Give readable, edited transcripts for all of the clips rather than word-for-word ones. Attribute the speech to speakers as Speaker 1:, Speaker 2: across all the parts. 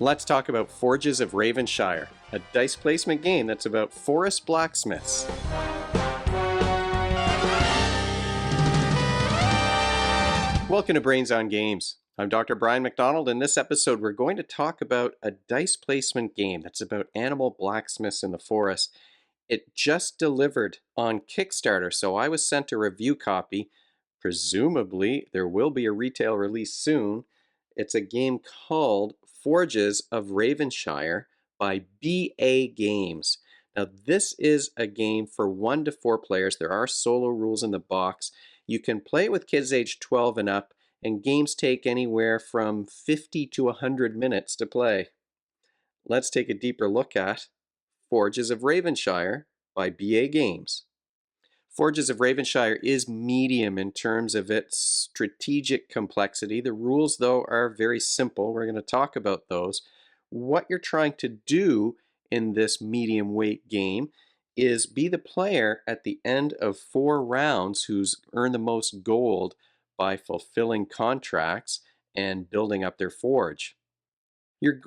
Speaker 1: Let's talk about Forges of Ravenshire, a dice placement game that's about forest blacksmiths. Welcome to Brains on Games. I'm Dr. Brian McDonald. In this episode, we're going to talk about a dice placement game that's about animal blacksmiths in the forest. It just delivered on Kickstarter, so I was sent a review copy. Presumably, there will be a retail release soon. It's a game called Forges of Ravenshire by BA Games. Now, this is a game for 1 to 4 players. There are solo rules in the box. You can play it with kids aged 12 and up, and games take anywhere from 50 to 100 minutes to play. Let's take a deeper look at Forges of Ravenshire by BA Games. Forges of Ravenshire is medium in terms of its strategic complexity. The rules, though, are very simple. We're going to talk about those. What you're trying to do in this medium weight game is be the player at the end of 4 rounds who's earned the most gold by fulfilling contracts and building up their forge. You're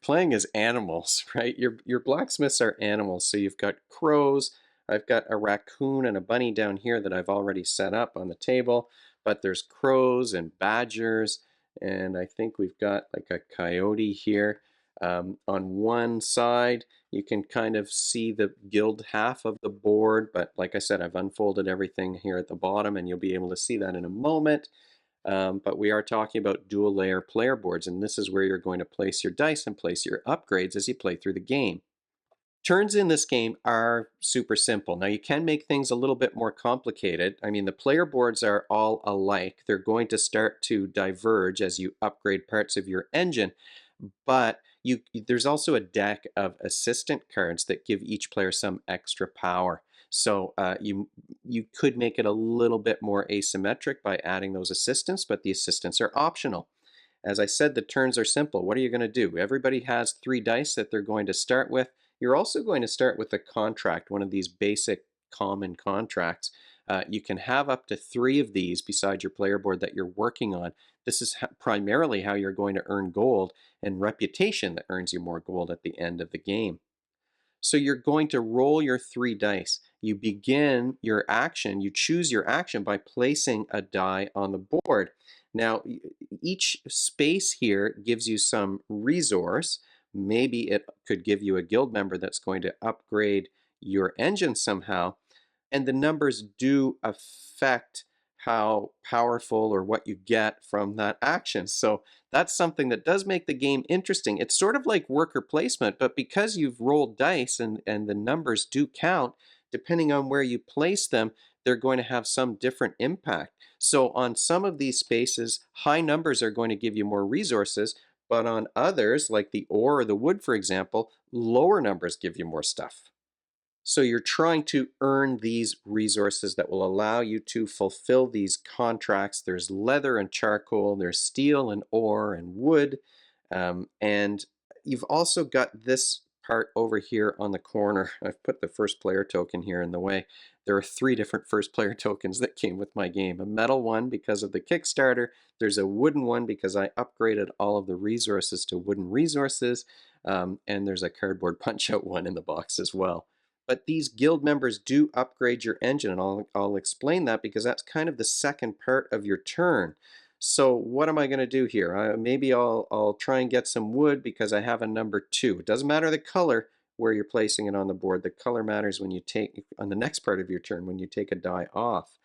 Speaker 1: playing as animals, right? Your blacksmiths are animals. So you've got crows. I've got a raccoon and a bunny down here that I've already set up on the table, but there's crows and badgers, and I think we've got like a coyote here. On one side, you can kind of see the guild half of the board, but like I said, I've unfolded everything here at the bottom, and you'll be able to see that in a moment. But we are talking about dual layer player boards, and this is where you're going to place your dice and place your upgrades as you play through the game. Turns in this game are super simple. Now you can make things a little bit more complicated. I mean, the player boards are all alike. They're going to start to diverge as you upgrade parts of your engine, but there's also a deck of assistant cards that give each player some extra power. So you could make it a little bit more asymmetric by adding those assistants, but the assistants are optional. As I said, the turns are simple. What are you going to do? Everybody has 3 dice that they're going to start with. You're also going to start with a contract, one of these basic common contracts. You can have up to 3 of these beside your player board that you're working on. This is primarily how you're going to earn gold, and reputation that earns you more gold at the end of the game. So you're going to roll your 3 dice. You begin your action, you choose your action by placing a die on the board. Now, each space here gives you some resource. Maybe it could give you a guild member that's going to upgrade your engine somehow. And the numbers do affect how powerful or what you get from that action. So that's something that does make the game interesting. It's sort of like worker placement, but because you've rolled dice and the numbers do count, depending on where you place them, they're going to have some different impact. So on some of these spaces, high numbers are going to give you more resources, but on others, like the ore or the wood, for example, lower numbers give you more stuff. So you're trying to earn these resources that will allow you to fulfill these contracts. There's leather and charcoal, there's steel and ore and wood, and you've also got this part over here on the corner. I've put the first player token here in the way. There are 3 different first player tokens that came with my game. A metal one because of the Kickstarter, there's a wooden one because I upgraded all of the resources to wooden resources, and there's a cardboard punch-out one in the box as well. But these guild members do upgrade your engine, and I'll explain that because that's kind of the second part of your turn. So what am I going to do here? Maybe I'll try and get some wood because I have a number 2. It doesn't matter the color where you're placing it on the board. The color matters when you take, on the next part of your turn, when you take a die off.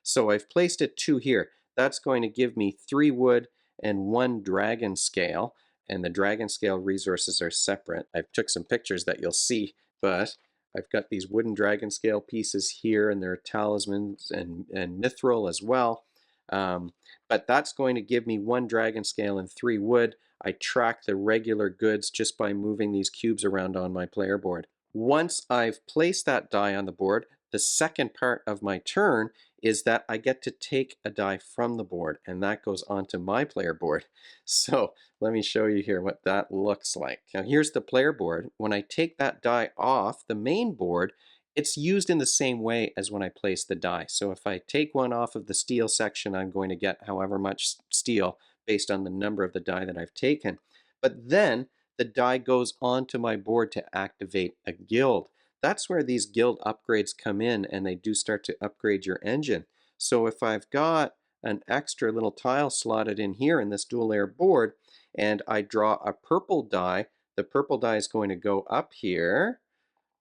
Speaker 1: So I've placed it 2 here. That's going to give me 3 wood and 1 dragon scale, and the dragon scale resources are separate. I took some pictures that you'll see, but I've got these wooden dragon scale pieces here, and there are talismans and mithril as well. But that's going to give me 1 dragon scale and 3 wood. I track the regular goods just by moving these cubes around on my player board. Once I've placed that die on the board, the second part of my turn is that I get to take a die from the board, and that goes onto my player board. So let me show you here what that looks like. Now here's the player board. When I take that die off the main board, it's used in the same way as when I place the die. So if I take one off of the steel section, I'm going to get however much steel based on the number of the die that I've taken. But then the die goes onto my board to activate a guild. That's where these guild upgrades come in, and they do start to upgrade your engine. So if I've got an extra little tile slotted in here in this dual layer board, and I draw a purple die, the purple die is going to go up here.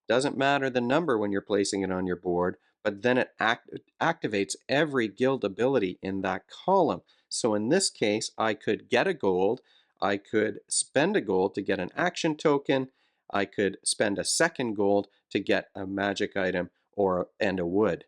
Speaker 1: Doesn't matter the number when you're placing it on your board, but then it activates every guild ability in that column. So in this case, I could get a gold, I could spend a gold to get an action token, I could spend a second gold to get a magic item and a wood.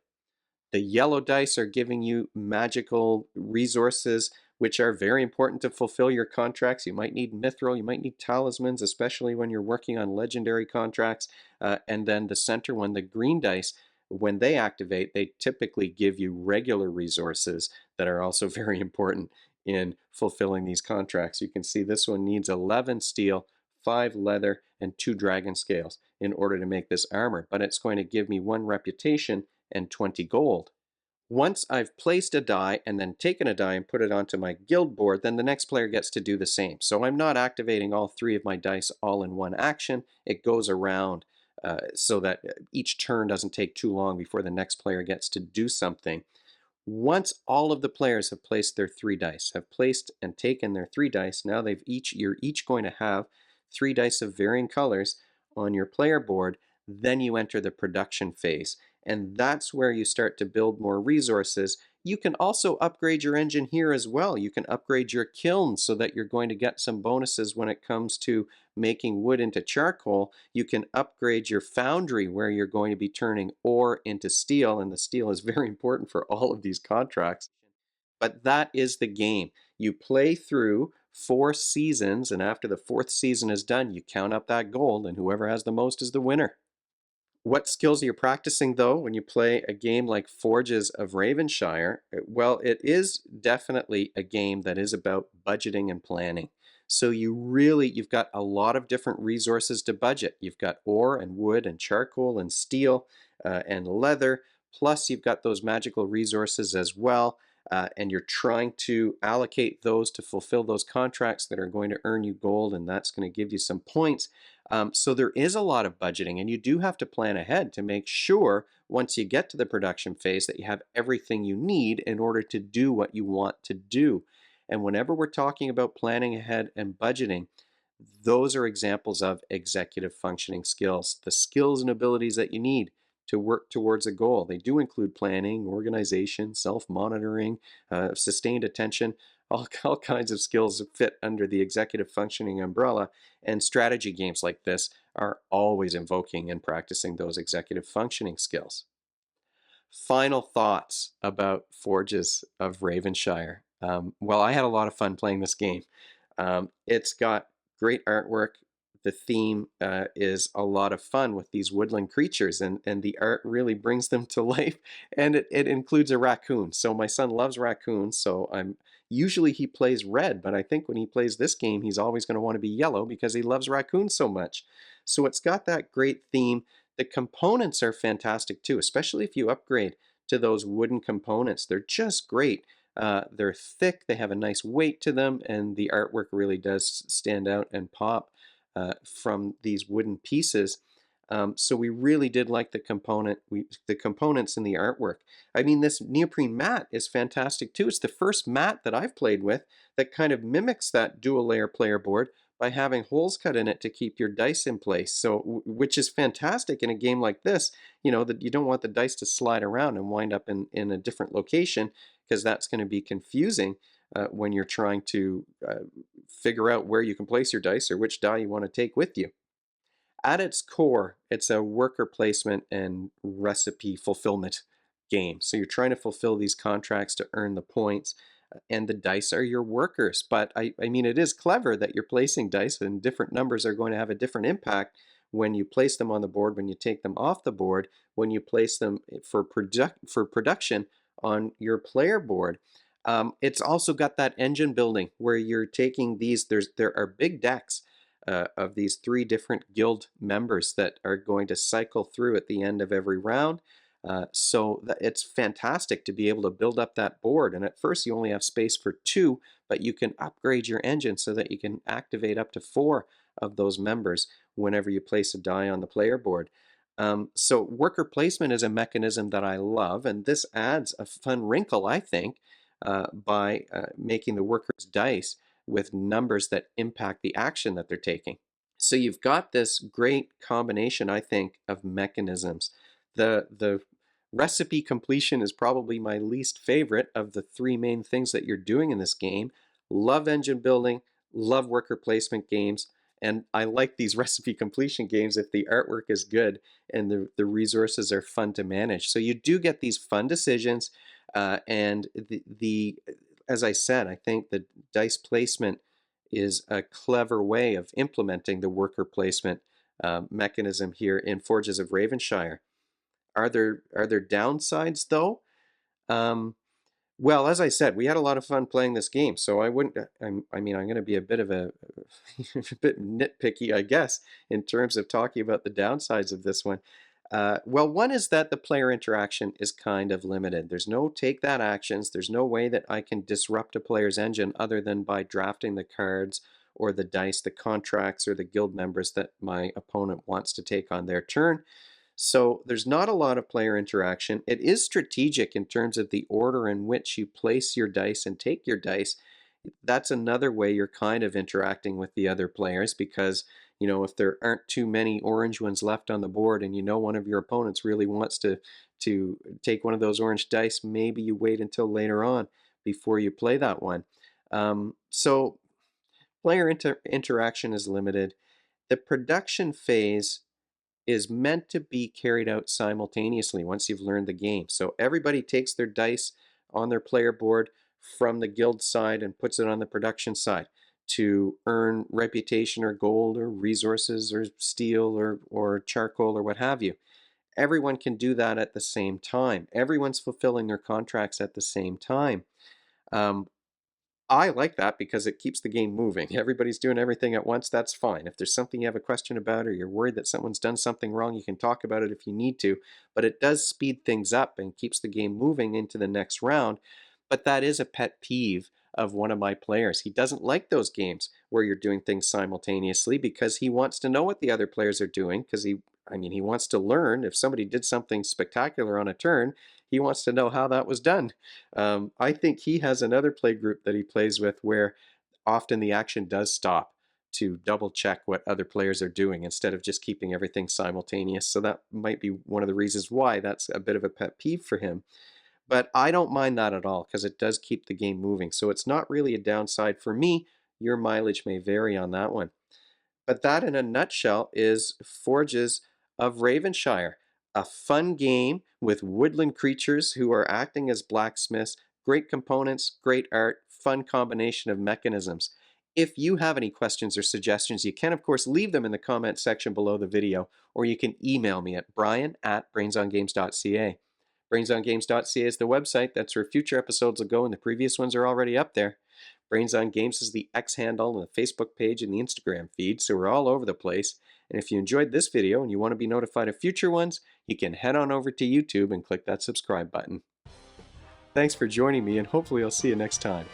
Speaker 1: The yellow dice are giving you magical resources, which are very important to fulfill your contracts. You might need mithril, you might need talismans, especially when you're working on legendary contracts. And then the center one, the green dice, when they activate, they typically give you regular resources that are also very important in fulfilling these contracts. You can see this one needs 11 steel, 5 leather, and 2 dragon scales in order to make this armor, but it's going to give me 1 reputation and 20 gold. Once I've placed a die and then taken a die and put it onto my guild board, then the next player gets to do the same. So I'm not activating all 3 of my dice all in one action. It goes around so that each turn doesn't take too long before the next player gets to do something. Once all of the players have placed their 3 dice, have placed and taken their 3 dice, now you're each going to have 3 dice of varying colors on your player board. Then you enter the production phase, and that's where you start to build more resources. You can also upgrade your engine here as well. You can upgrade your kiln so that you're going to get some bonuses when it comes to making wood into charcoal. You can upgrade your foundry where you're going to be turning ore into steel, and the steel is very important for all of these contracts. But that is the game. You play through 4 seasons, and after the 4th season is done, you count up that gold, and whoever has the most is the winner. What skills are you practicing though when you play a game like Forges of Ravenshire? Well, it is definitely a game that is about budgeting and planning. So you've got a lot of different resources to budget. You've got ore and wood and charcoal and steel and leather, plus you've got those magical resources as well. And you're trying to allocate those to fulfill those contracts that are going to earn you gold, and that's going to give you some points. So there is a lot of budgeting, and you do have to plan ahead to make sure once you get to the production phase that you have everything you need in order to do what you want to do. And whenever we're talking about planning ahead and budgeting, those are examples of executive functioning skills, the skills and abilities that you need to work towards a goal. They do include planning, organization, self-monitoring, sustained attention, all kinds of skills that fit under the executive functioning umbrella. And strategy games like this are always invoking and practicing those executive functioning skills. Final thoughts about Forges of Ravenshire. Well, I had a lot of fun playing this game. It's got great artwork. The theme is a lot of fun with these woodland creatures, and the art really brings them to life. And it includes a raccoon. So my son loves raccoons, so usually he plays red, but I think when he plays this game, he's always going to want to be yellow because he loves raccoons so much. So it's got that great theme. The components are fantastic too, especially if you upgrade to those wooden components. They're just great. They're thick, they have a nice weight to them, and the artwork really does stand out and pop from these wooden pieces. So we really did like the components in the artwork. I mean, this neoprene mat is fantastic too. It's the first mat that I've played with that kind of mimics that dual layer player board by having holes cut in it to keep your dice in place. So, which is fantastic in a game like this. You know, that you don't want the dice to slide around and wind up in a different location, because that's going to be confusing when you're trying to figure out where you can place your dice or which die you want to take with you. At its core, it's a worker placement and recipe fulfillment game. So you're trying to fulfill these contracts to earn the points, and the dice are your workers. But I mean, it is clever that you're placing dice, and different numbers are going to have a different impact when you place them on the board, when you take them off the board, when you place them for production on your player board. It's also got that engine building where you're taking these, there are big decks of these 3 different guild members that are going to cycle through at the end of every round. So it's fantastic to be able to build up that board. And at first you only have space for 2, but you can upgrade your engine so that you can activate up to 4 of those members whenever you place a die on the player board. So worker placement is a mechanism that I love, and this adds a fun wrinkle, I think, by making the workers' dice with numbers that impact the action that they're taking. So you've got this great combination, I think, of mechanisms. The recipe completion is probably my least favorite of the three main things that you're doing in this game. Love engine building, love worker placement games, and I like these recipe completion games if the artwork is good and the resources are fun to manage. So you do get these fun decisions, and as I said, I think the dice placement is a clever way of implementing the worker placement mechanism here in Forges of Ravenshire. Are there downsides though? Um, well, as I said, we had a lot of fun playing this game, so I wouldn't. I mean, I'm going to be a bit of a bit nitpicky, I guess, in terms of talking about the downsides of this one. Well, one is that the player interaction is kind of limited. There's no take that actions. There's no way that I can disrupt a player's engine other than by drafting the cards or the dice, the contracts, or the guild members that my opponent wants to take on their turn. So there's not a lot of player interaction. It is strategic in terms of the order in which you place your dice and take your dice. That's another way you're kind of interacting with the other players because, if there aren't too many orange ones left on the board and one of your opponents really wants to take one of those orange dice, maybe you wait until later on before you play that one. So player interaction is limited. The production phase is meant to be carried out simultaneously once you've learned the game. So everybody takes their dice on their player board from the guild side and puts it on the production side to earn reputation or gold or resources or steel or charcoal or what have you. Everyone can do that at the same time. Everyone's fulfilling their contracts at the same time. Um, I like that because it keeps the game moving. Everybody's doing everything at once, that's fine. If there's something you have a question about or you're worried that someone's done something wrong, you can talk about it if you need to. But it does speed things up and keeps the game moving into the next round. But that is a pet peeve of one of my players. He doesn't like those games where you're doing things simultaneously because he wants to know what the other players are doing because he wants to learn. If somebody did something spectacular on a turn, he wants to know how that was done. I think he has another play group that he plays with where often the action does stop to double check what other players are doing instead of just keeping everything simultaneous. So that might be one of the reasons why that's a bit of a pet peeve for him. But I don't mind that at all because it does keep the game moving. So it's not really a downside for me. Your mileage may vary on that one. But that in a nutshell is Forges of Ravenshire, a fun game with woodland creatures who are acting as blacksmiths, great components, great art, fun combination of mechanisms. If you have any questions or suggestions, you can of course leave them in the comment section below the video, or you can email me at brian@brainsongames.ca. Brainsongames.ca is the website. That's where future episodes will go, and the previous ones are already up there. Brains on Games is the X handle and the Facebook page and the Instagram feed, so we're all over the place. And if you enjoyed this video and you want to be notified of future ones, you can head on over to YouTube and click that subscribe button. Thanks for joining me, and hopefully I'll see you next time.